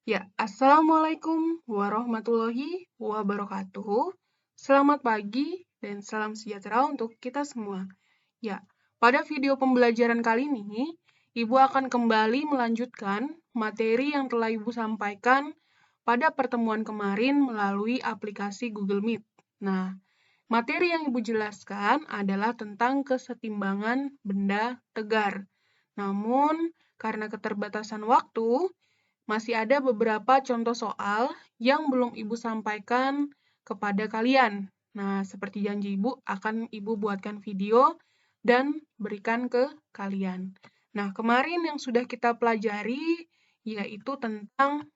Ya, Assalamualaikum warahmatullahi wabarakatuh. Selamat pagi dan salam sejahtera untuk kita semua. Ya, pada video pembelajaran kali ini, Ibu akan kembali melanjutkan materi yang telah Ibu sampaikan pada pertemuan kemarin melalui aplikasi Google Meet. Nah, materi yang Ibu jelaskan adalah tentang kesetimbangan benda tegar. Namun, karena keterbatasan waktu, masih ada beberapa contoh soal yang belum Ibu sampaikan kepada kalian. Nah, seperti janji Ibu, akan Ibu buatkan video dan berikan ke kalian. Nah, kemarin yang sudah kita pelajari yaitu tentang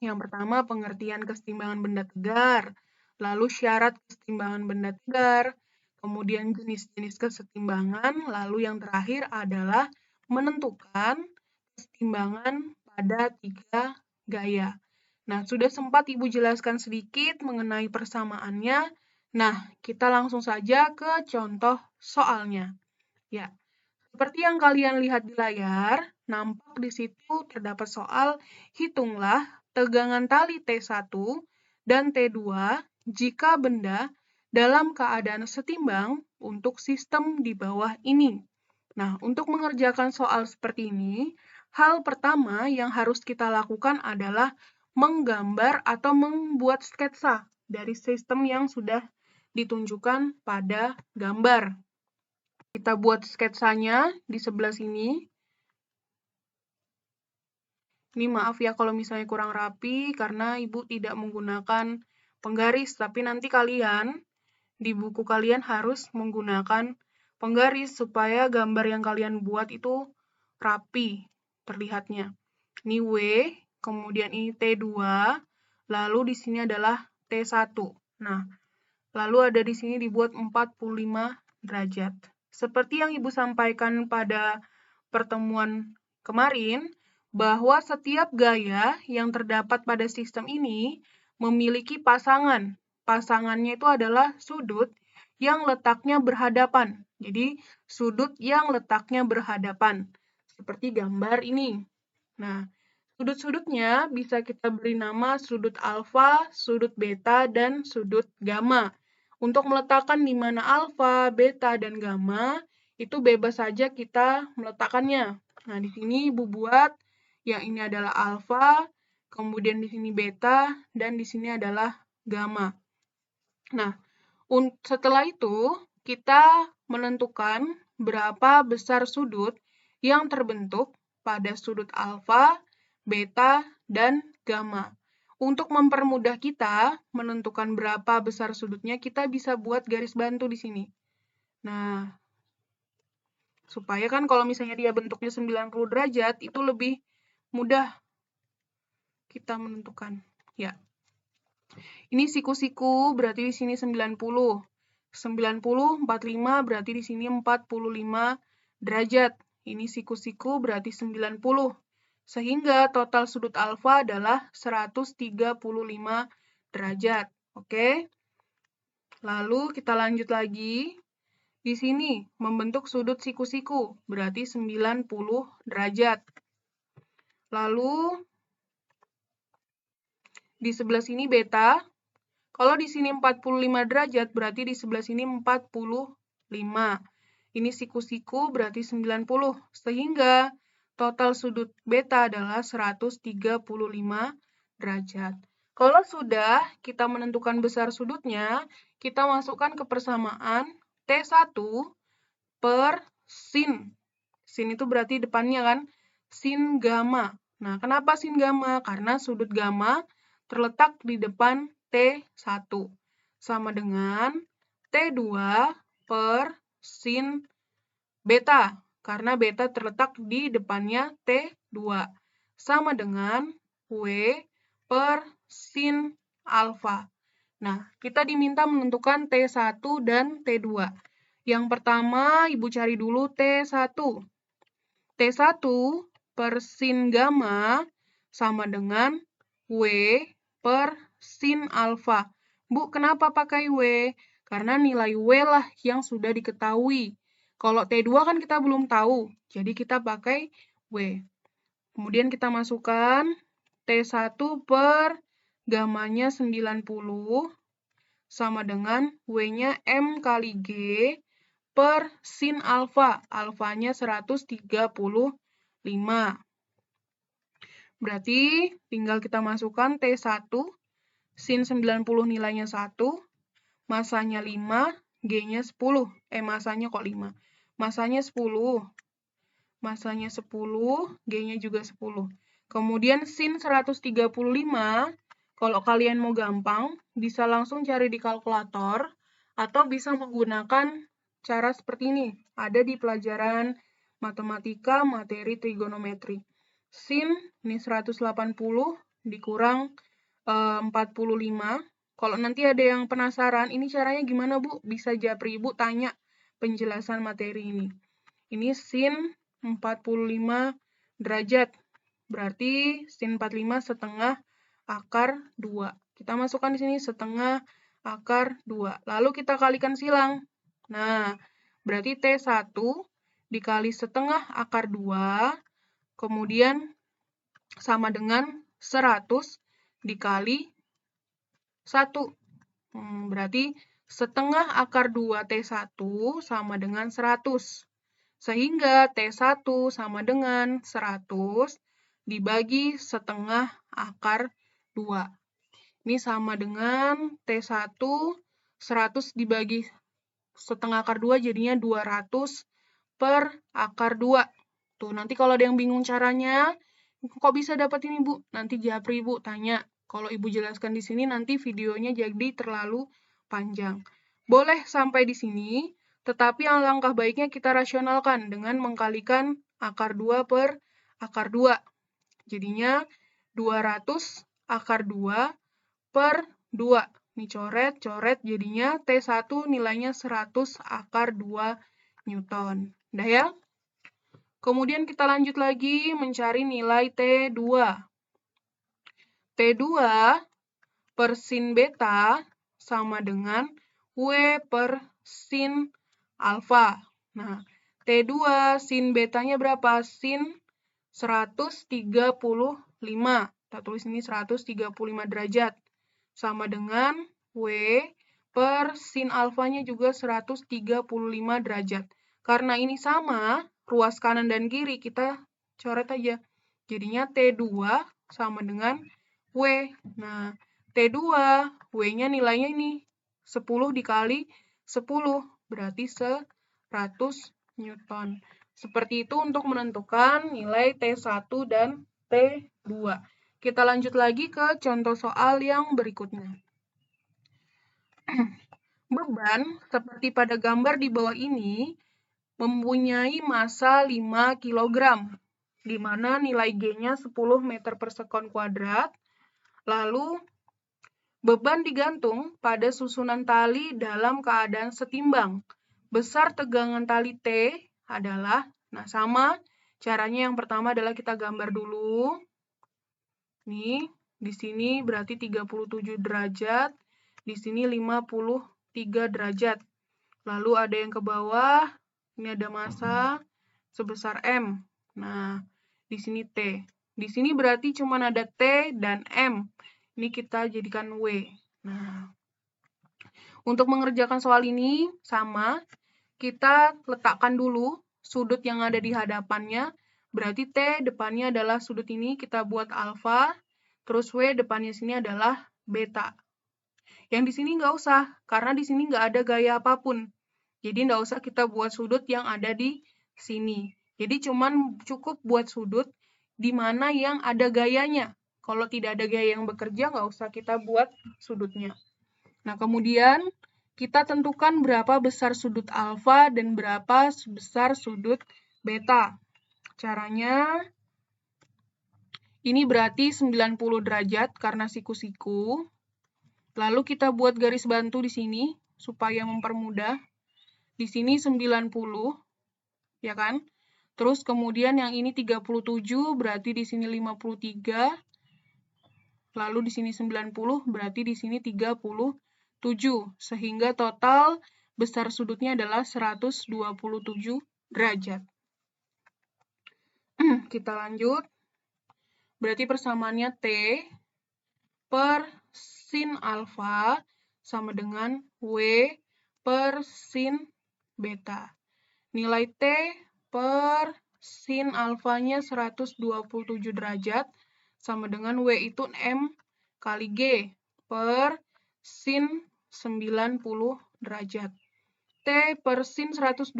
yang pertama pengertian kesetimbangan benda tegar, lalu syarat kesetimbangan benda tegar, kemudian jenis-jenis kesetimbangan, lalu yang terakhir adalah menentukan kesetimbangan pada 3 gaya. Nah, sudah sempat Ibu jelaskan sedikit mengenai persamaannya. Nah, kita langsung saja ke contoh soalnya. Ya, seperti yang kalian lihat di layar, nampak di situ terdapat soal hitunglah tegangan tali T1 dan T2 jika benda dalam keadaan setimbang untuk sistem di bawah ini. Nah, untuk mengerjakan soal seperti ini, hal pertama yang harus kita lakukan adalah menggambar atau membuat sketsa dari sistem yang sudah ditunjukkan pada gambar. Kita buat sketsanya di sebelah sini. Ini maaf ya kalau misalnya kurang rapi, karena Ibu tidak menggunakan penggaris, tapi nanti kalian, di buku kalian harus menggunakan penggaris supaya gambar yang kalian buat itu rapi terlihatnya. Ini W, kemudian ini T2, lalu di sini adalah T1. Nah, lalu ada di sini dibuat 45 derajat. Seperti yang Ibu sampaikan pada pertemuan kemarin, bahwa setiap gaya yang terdapat pada sistem ini memiliki pasangan. Pasangannya itu adalah sudut yang letaknya berhadapan. Jadi, sudut yang letaknya berhadapan. Seperti gambar ini. Nah, sudut-sudutnya bisa kita beri nama sudut alfa, sudut beta, dan sudut gamma. Untuk meletakkan di mana alfa, beta, dan gamma, itu bebas saja kita meletakkannya. Nah, di sini Ibu buat yang ini adalah alfa, kemudian di sini beta, dan di sini adalah gamma. Nah, setelah itu kita menentukan berapa besar sudut yang terbentuk pada sudut alfa, beta, dan gamma. Untuk mempermudah kita menentukan berapa besar sudutnya, kita bisa buat garis bantu di sini. Nah, supaya kan kalau misalnya dia bentuknya 90 derajat, itu lebih mudah kita menentukan. Ya. Ini siku-siku berarti di sini 90. 90, 45 berarti di sini 45 derajat. Ini siku-siku berarti 90. Sehingga total sudut alfa adalah 135 derajat. Oke? Lalu kita lanjut lagi. Di sini membentuk sudut siku-siku berarti 90 derajat. Lalu di sebelah sini beta. Kalau di sini 45 derajat, berarti di sebelah sini 45. Ini siku-siku berarti 90. Sehingga total sudut beta adalah 135 derajat. Kalau sudah kita menentukan besar sudutnya, kita masukkan ke persamaan T1 per sin. Sin itu berarti depannya kan sin gamma. Nah, kenapa sin gamma? Karena sudut gamma terletak di depan T1. Sama dengan T2 per sin beta. Karena beta terletak di depannya T2. Sama dengan W per sin alfa. Nah, kita diminta menentukan T1 dan T2. Yang pertama, Ibu cari dulu T1. T1 per sin gamma sama dengan W per sin alfa. Bu, kenapa pakai W? Karena nilai W lah yang sudah diketahui. Kalau T2 kan kita belum tahu, jadi kita pakai W. Kemudian kita masukkan T1 per gamanya 90 sama dengan W-nya M kali G per sin alfa. Alfanya 135. Berarti tinggal kita masukkan T1, sin 90 nilainya 1, masanya 5, G-nya 10. Masanya kok 5? Masanya 10. Masanya 10, G-nya juga 10. Kemudian sin 135, kalau kalian mau gampang, bisa langsung cari di kalkulator, atau bisa menggunakan cara seperti ini. Ada di pelajaran matematika materi trigonometri. Sin, ini 180 dikurang 45. Kalau nanti ada yang penasaran, ini caranya gimana, Bu? Bisa japri Ibu tanya penjelasan materi ini. Ini sin 45 derajat. Berarti sin 45 setengah akar 2. Kita masukkan di sini setengah akar 2. Lalu kita kalikan silang. Nah, berarti T1 dikali setengah akar 2, kemudian sama dengan 100 dikali 1. Berarti setengah akar 2 T1 sama dengan 100. Sehingga T1 sama dengan 100 dibagi setengah akar 2. Ini sama dengan T1, 100 dibagi setengah akar 2 jadinya 200 per akar 2. Tuh, nanti kalau ada yang bingung caranya, kok bisa dapat ini, Bu? Nanti japri Ibu tanya. Kalau Ibu jelaskan di sini, nanti videonya jadi terlalu panjang. Boleh sampai di sini, tetapi alangkah baiknya kita rasionalkan dengan mengkalikan akar 2 per akar 2. Jadinya 200 akar 2 per 2. Ini coret, jadinya T1 nilainya 100 akar 2 Newton. Udah ya? Kemudian kita lanjut lagi mencari nilai T2. T2 per sin beta sama dengan W per sin alfa. Nah, T2 sin betanya berapa? Sin 135. Kita tulis ini 135 derajat. Sama dengan W per sin alfanya juga 135 derajat. Karena ini sama, ruas kanan dan kiri kita coret aja. Jadinya T2 sama dengan W. Nah, T2, W-nya nilainya ini 10 dikali 10, berarti 100 Newton. Seperti itu untuk menentukan nilai T1 dan T2. Kita lanjut lagi ke contoh soal yang berikutnya. Beban, seperti pada gambar di bawah ini, mempunyai massa 5 kg, di mana nilai G-nya 10 meter per sekon kuadrat. Lalu, beban digantung pada susunan tali dalam keadaan setimbang. Besar tegangan tali T adalah, nah sama, caranya yang pertama adalah kita gambar dulu. Nih, di sini berarti 37 derajat, di sini 53 derajat. Lalu ada yang ke bawah, ini ada massa sebesar M. Nah, di sini T. Di sini berarti cuma ada T dan M. Ini kita jadikan W. Nah, untuk mengerjakan soal ini sama, kita letakkan dulu sudut yang ada di hadapannya. Berarti T depannya adalah sudut ini, kita buat alfa, terus W depannya sini adalah beta. Yang di sini nggak usah, karena di sini nggak ada gaya apapun. Jadi nggak usah kita buat sudut yang ada di sini. Jadi cuman cukup buat sudut di mana yang ada gayanya. Kalau tidak ada gaya yang bekerja, nggak usah kita buat sudutnya. Nah, kemudian kita tentukan berapa besar sudut alfa dan berapa besar sudut beta. Caranya, ini berarti 90 derajat karena siku-siku. Lalu kita buat garis bantu di sini, supaya mempermudah. Di sini 90, ya kan? Terus kemudian yang ini 37, berarti di sini 53. Lalu di sini 90, berarti di sini 37. Sehingga total besar sudutnya adalah 127 derajat. Kita lanjut. berarti persamaannya T per sin alfa sama dengan W per sin beta. Nilai T per sin alfanya 127 derajat sama dengan W itu M kali G per sin 90 derajat. T per sin 127,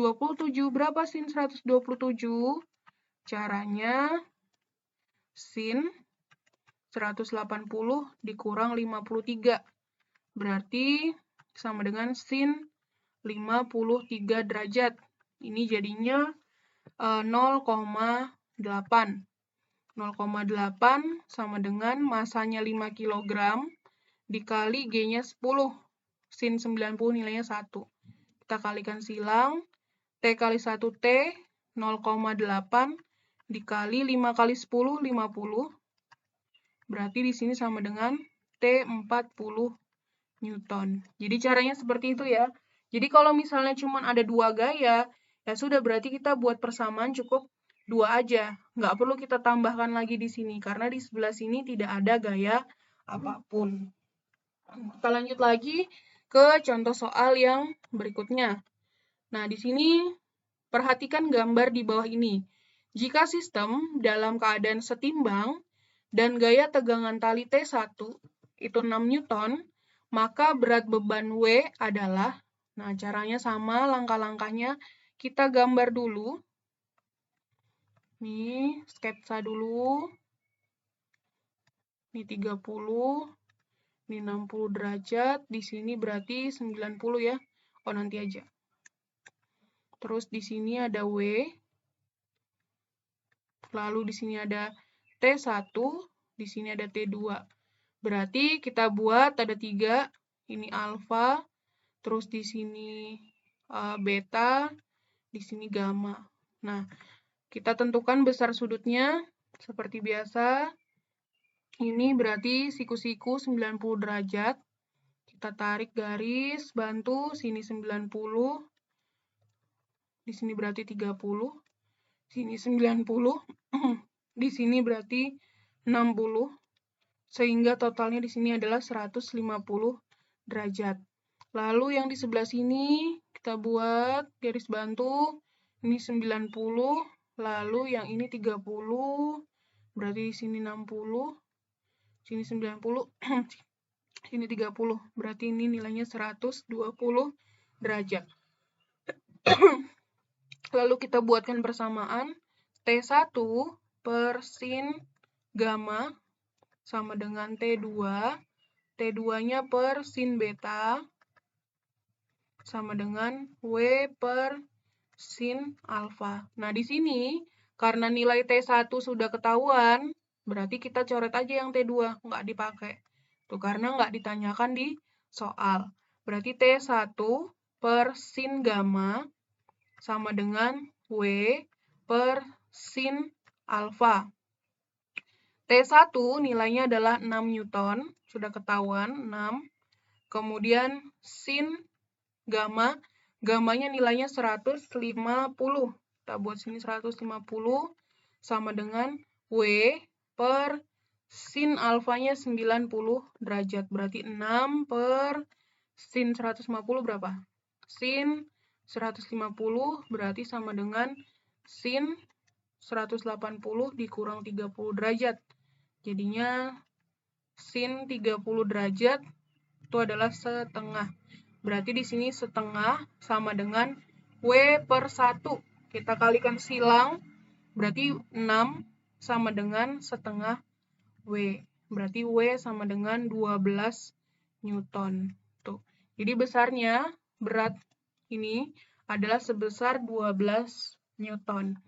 berapa sin 127? Caranya sin 180 dikurang 53. Berarti sama dengan sin 53 derajat. Ini jadinya 0,8. 0,8 sama dengan masanya 5 kg dikali G-nya 10. Sin 90 nilainya 1. Kita kalikan silang. T kali 1T 0,8 dikali 5 kali 10, 50. Berarti di sini sama dengan T 40 Newton. Jadi caranya seperti itu ya. Jadi kalau misalnya cuma ada 2 gaya, ya sudah berarti kita buat persamaan cukup 2 aja. Nggak perlu kita tambahkan lagi di sini, karena di sebelah sini tidak ada gaya apapun. Kita lanjut lagi ke contoh soal yang berikutnya. Nah, di sini perhatikan gambar di bawah ini. Jika sistem dalam keadaan setimbang dan gaya tegangan tali T1 itu 6 Newton, maka berat beban W adalah, nah caranya sama, langkah-langkahnya kita gambar dulu. Nih, sketsa dulu. Ini 30, ini 60 derajat, di sini berarti 90 ya. Oh, nanti aja. Terus di sini ada W. Lalu di sini ada T1, di sini ada T2. Berarti kita buat ada 3, ini alfa, terus di sini beta, di sini gamma. Nah, kita tentukan besar sudutnya seperti biasa. Ini berarti siku-siku 90 derajat. Kita tarik garis, bantu, sini 90, di sini berarti 30, sini 90, di sini berarti 60, sehingga totalnya di sini adalah 150 derajat. Lalu yang di sebelah sini kita buat garis bantu, ini 90, lalu yang ini 30, berarti di sini 60, sini 90, sini 30, berarti ini nilainya 120 derajat. Lalu kita buatkan persamaan T1 per sin gamma sama dengan T2. T2-nya per sin beta sama dengan W per sin alfa. Nah, di sini karena nilai T1 sudah ketahuan, berarti kita coret aja yang T2, nggak dipakai. Tuh, karena nggak ditanyakan di soal. Berarti T1 per sin gamma sama dengan W per sin alfa. T1 nilainya adalah 6 Newton, sudah ketahuan, 6. Kemudian sin gamma, gammanya nilainya 150. Kita buat sini 150 sama dengan W per sin alfanya 90 derajat. Berarti 6 per sin 150 berapa? Sin 150 berarti sama dengan sin 180 dikurang 30 derajat. Jadinya sin 30 derajat itu adalah setengah. Berarti di sini setengah sama dengan W per 1. Kita kalikan silang, berarti 6 sama dengan setengah W. Berarti W sama dengan 12 Newton. Tuh. Jadi besarnya berat ini adalah sebesar 12 Newton.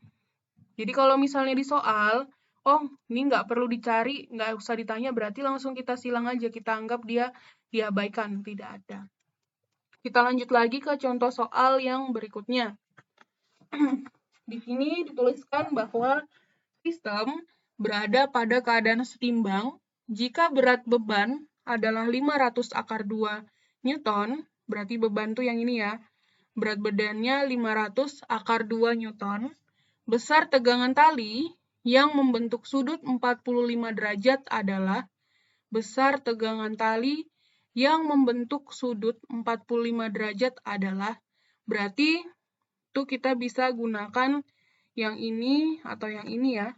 Jadi kalau misalnya di soal, oh ini nggak perlu dicari, nggak usah ditanya, berarti langsung kita silang aja, kita anggap dia diabaikan, tidak ada. Kita lanjut lagi ke contoh soal yang berikutnya. Di sini dituliskan bahwa sistem berada pada keadaan setimbang jika berat beban adalah 500 akar 2 Newton, berarti beban tuh yang ini ya, berat badannya 500 akar 2 Newton, besar tegangan tali yang membentuk sudut 45 derajat adalah besar tegangan tali yang membentuk sudut 45 derajat adalah, berarti itu kita bisa gunakan yang ini atau yang ini ya.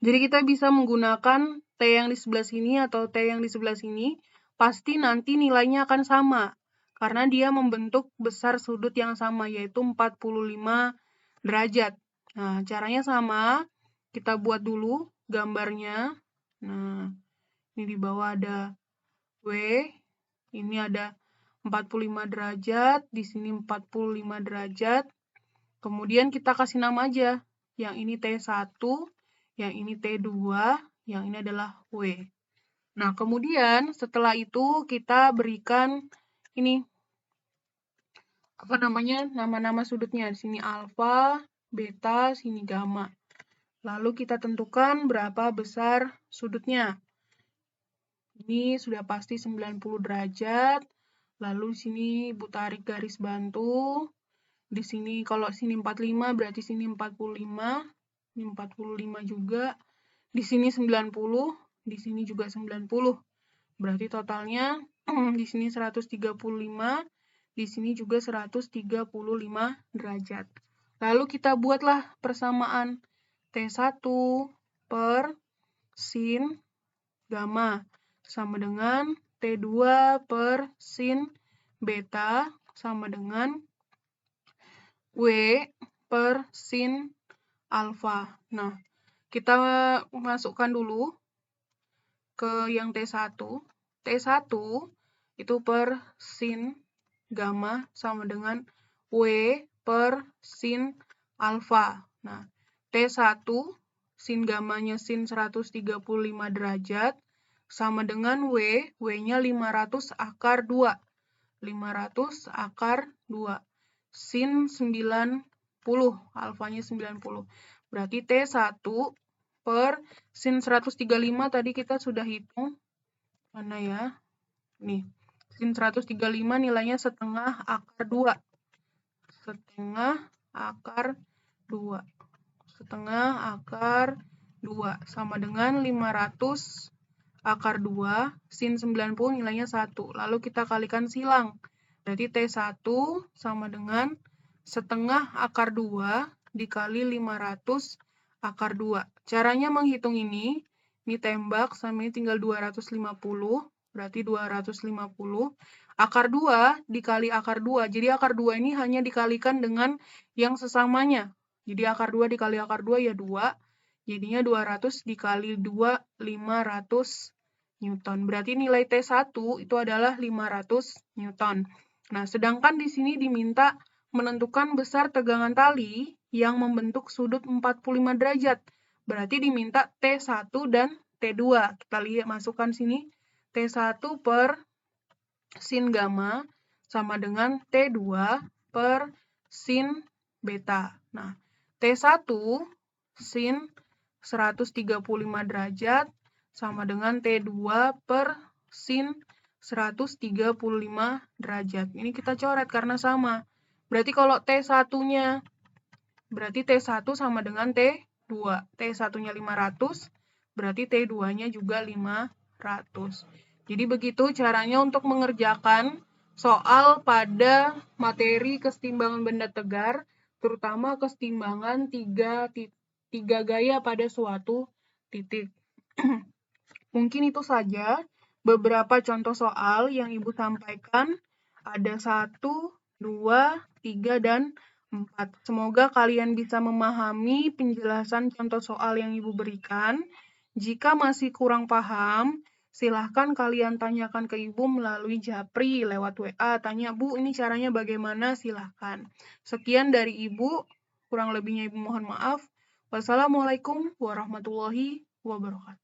Jadi kita bisa menggunakan T yang di sebelah sini atau T yang di sebelah sini, pasti nanti nilainya akan sama. Karena dia membentuk besar sudut yang sama, yaitu 45 derajat. Nah, caranya sama. Kita buat dulu gambarnya. Nah, ini di bawah ada W, ini ada 45 derajat, di sini 45 derajat. Kemudian kita kasih nama aja. Yang ini T1, yang ini T2, yang ini adalah W. Nah, kemudian setelah itu kita berikan ini apa namanya? Nama-nama sudutnya. Di sini alfa, beta, sini gamma. Lalu kita tentukan berapa besar sudutnya. Ini sudah pasti 90 derajat. Lalu di sini Ibu tarik garis bantu. Di sini kalau sini 45 berarti sini 45. Ini 45 juga. Di sini 90, di sini juga 90. Berarti totalnya di sini 135, di sini juga 135 derajat. Lalu kita buatlah persamaan T1 per sin gamma sama dengan T2 per sin beta sama dengan W per sin alfa. Nah, kita masukkan dulu ke yang T1. T1 itu per sin gamma sama dengan W per sin alfa. Nah, T1 sin gammanya sin 135 derajat sama dengan W, W-nya 500 akar 2. 500 akar 2. Sin 90, alfanya 90. Berarti T1 per sin 135 tadi kita sudah hitung. Mana ya? Nih, sin 135 nilainya setengah akar 2. Setengah akar 2. Setengah akar 2 sama dengan 500 akar 2, sin 90 nilainya 1. Lalu kita kalikan silang. Berarti T1 sama dengan setengah akar 2 dikali 500 akar 2. Caranya menghitung ini tembak sama ini tinggal 250, berarti 250. Akar 2 dikali akar 2, jadi akar 2 ini hanya dikalikan dengan yang sesamanya. Jadi akar 2 dikali akar 2 ya 2, jadinya 200 dikali 2, 500 Newton. Berarti nilai T1 itu adalah 500 Newton. Nah, sedangkan di sini diminta menentukan besar tegangan tali yang membentuk sudut 45 derajat. Berarti diminta T1 dan T2. Kita lihat masukkan sini. T1 per sin gamma sama dengan T2 per sin beta. Nah, T1 sin 135 derajat sama dengan T2 per sin 135 derajat. Ini kita coret karena sama. Berarti kalau T1-nya, berarti T1 sama dengan T2. T1-nya 500, berarti T2-nya juga 500. Jadi begitu caranya untuk mengerjakan soal pada materi kesetimbangan benda tegar, terutama kesetimbangan tiga gaya pada suatu titik. Mungkin itu saja beberapa contoh soal yang Ibu sampaikan. Ada 1, 2, 3, dan 4. Semoga kalian bisa memahami penjelasan contoh soal yang Ibu berikan. Jika masih kurang paham, silahkan kalian tanyakan ke Ibu melalui Japri lewat WA. Tanya, Bu, ini caranya bagaimana? Silahkan. Sekian dari Ibu. Kurang lebihnya Ibu mohon maaf. Wassalamualaikum warahmatullahi wabarakatuh.